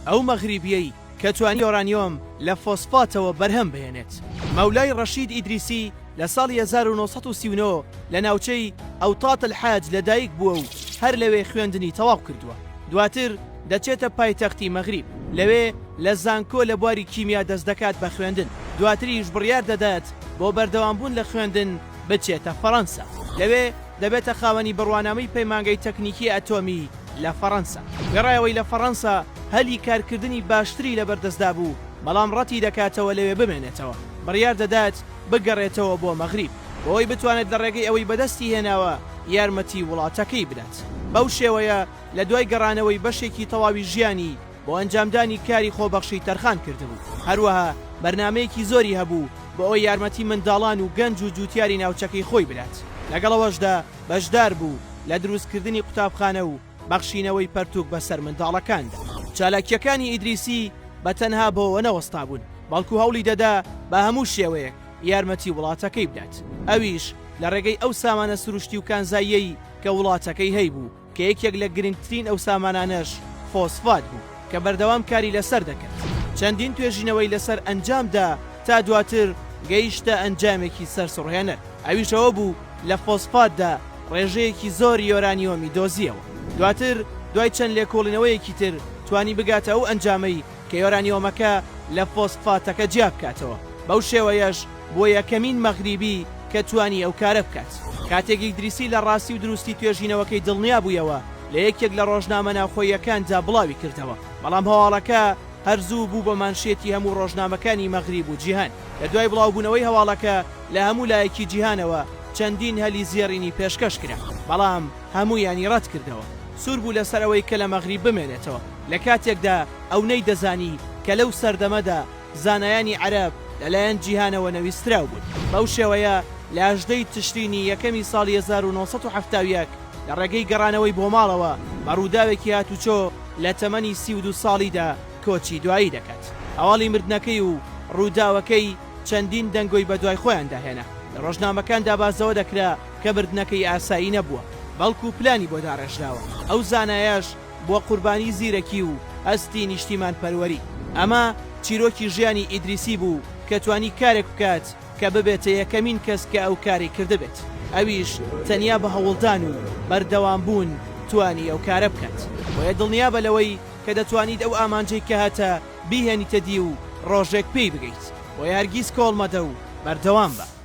ئەو مەغریبیەی کە توانی یۆرانیۆم لە فۆسفاتەوە بەرهەم بهێنێت. مەولای ڕەشید ئیدریسی لە ساڵی 1939 لە ناوچەی ئەوتات الحاج لەدایک بووە و هەر لەوێ خوێندنی تەواو کردووە. دواتر دەچێتە پایتەختی مەغریب، لەوێ لە زانکۆ لە بواری کیمیا دەست دەکات بە خوێندن. دواتریش بڕیار دەدات بۆ بەردەوامبوون لە خوێندن بچێتە فەڕەنسا، لەوێ دەبێتە خاوەنی بڕوانامەی پەیمانگەی تەکنیکی ئەتۆمی لە فەڕەنسا. گەڕایەوەی لە فەڕەنسا هەلی کارکردنی باشتری لەبەردەستدا بوو، بەڵام ڕەتی دەکاتەوە لەوێ بمێنێتەوە. بڕیار دەدات بگەڕێتەوە بۆ مەغریب بۆی بتوانێت لە ڕێگەی ئەوەی بەدەستی هێناوە یارمەتی وڵاتەکەی بدات. بەو شێوەیە لە دوای گەڕانەوەی بەشێکی تەواوی ژیانی بۆ ئەنجامدانی کاری خۆبەخشی تەرخان کردبوو. هەروەها بەرنمەیەکی زۆری هەبوو بۆ ئەوی یارمەتی منداڵان و گەنج و جوتیاری ناوچەکەی خۆی بدات. لەگەڵەوەشدا بەشدار بوو لە دروستکردنی قوتابخانە و بەخشینەوەی پەرتوک بەسەر منداڵەکاندا. چالاکیەکانی ئیدریسی بەتەنها بۆەوە نەوەستا بوون، بەڵکو هەوڵی دەدا بە هەموو شێوەیەک یارمەتی وڵاتەکەی بدات. ئەویش لە ڕێگەی ئەو سامانە سروشتی و کانزاییەی کە وڵاتەکەی هەیبوو، کە یەکێک لە گرنگترین ئەو سامانانەش فۆسفات بوو کە بەردەوام کاری لەسەر دەکرد. چەندین توێژینەوەی لەسەر ئەنجامدا تا دواتر گەیشتە ئەنجامێکی سەرسڕهێنەر. ئەویشەوە بوو لە فۆسفاتدا ڕێژەیەکی زۆر یۆرانیۆمی دۆزیەوە. دواتر دوای چەند لێکۆڵینەوەیەکی تر توانی بگاتە ئەو ئەنجامەی کە یۆرانیۆمەکە لە فۆسفاتەکە جیا بکاتەوە. بەو شێوەیەش بۆ یەکەمین مەغریبی کە توانی ئەو کارە بکات. کاتێک ئیدریسی لە ڕاستی و دروستی توێژینەوەکەی دڵنیا بوویەوە، لە یەکێک لە ڕۆژنامە ناوخۆییەکاندا بڵاوی کردەوە، بەڵام هەواڵەکە هەرزوو بوو بە مانشێتی هەموو ڕۆژنامەکانی مەغریب و جیهان. لە دوای بڵاوبوونەوەی هەواڵەکە لە هەموو لایەکی جیهانەوە چەندین هەلی زێڕینی پێشکەش کرا، بەڵام هەموویانی ڕەت کردەوە. سوور بوو لەسەرەوەی کە لە مەغریب بمێنێتەوە، لە کاتێکدا ئەو نەیدەزانی کە لەو سەردەمەدا زانایانی عەرەب لەلایەن جیهانەوە نەویستراو بوون. بەو شێوەیە لە 18 تشرینی یەکەمی ساڵی 1970 لە ڕێگەی گەڕانەوەی بۆ ماڵەوە بە ڕووداوێکی هاتوچۆ لە تەمەنی 32 ساڵیدا کۆچی دوایی دەکات. ئەواڵی مردنەکەی و ڕووداوەکەی چەندین دەنگۆی بە دوای خۆیان داهێنا. لە ڕۆژنامەکاندا بازەوە دەکرا کە مردنەکەی ئاسایی نەبووە، بەڵکو پلانی بۆ داڕێژراوە. ئەو زانایەش بۆ قوربانی زیرەکی و هەستی نیشتیمان پەروەری. ئەمە چیرۆکی ژیانی ئیدریسی بوو کە توانی کارێک بکات کە ببێتە یەکەمین کەس کە ئەو کاری کردبێت. ئەویش تەنیا بە هەوڵدان و بەردەوام بوون توانی ئەو کارە بکات. وە دڵنیا بە لەوەی کە دەتوانیت ئەو ئامانجەی کە هاتە بیهێنیتە دی و ڕۆژێک پێی بگەیت. وە هەرگیز کۆڵ مەدە و بەردەوام بە.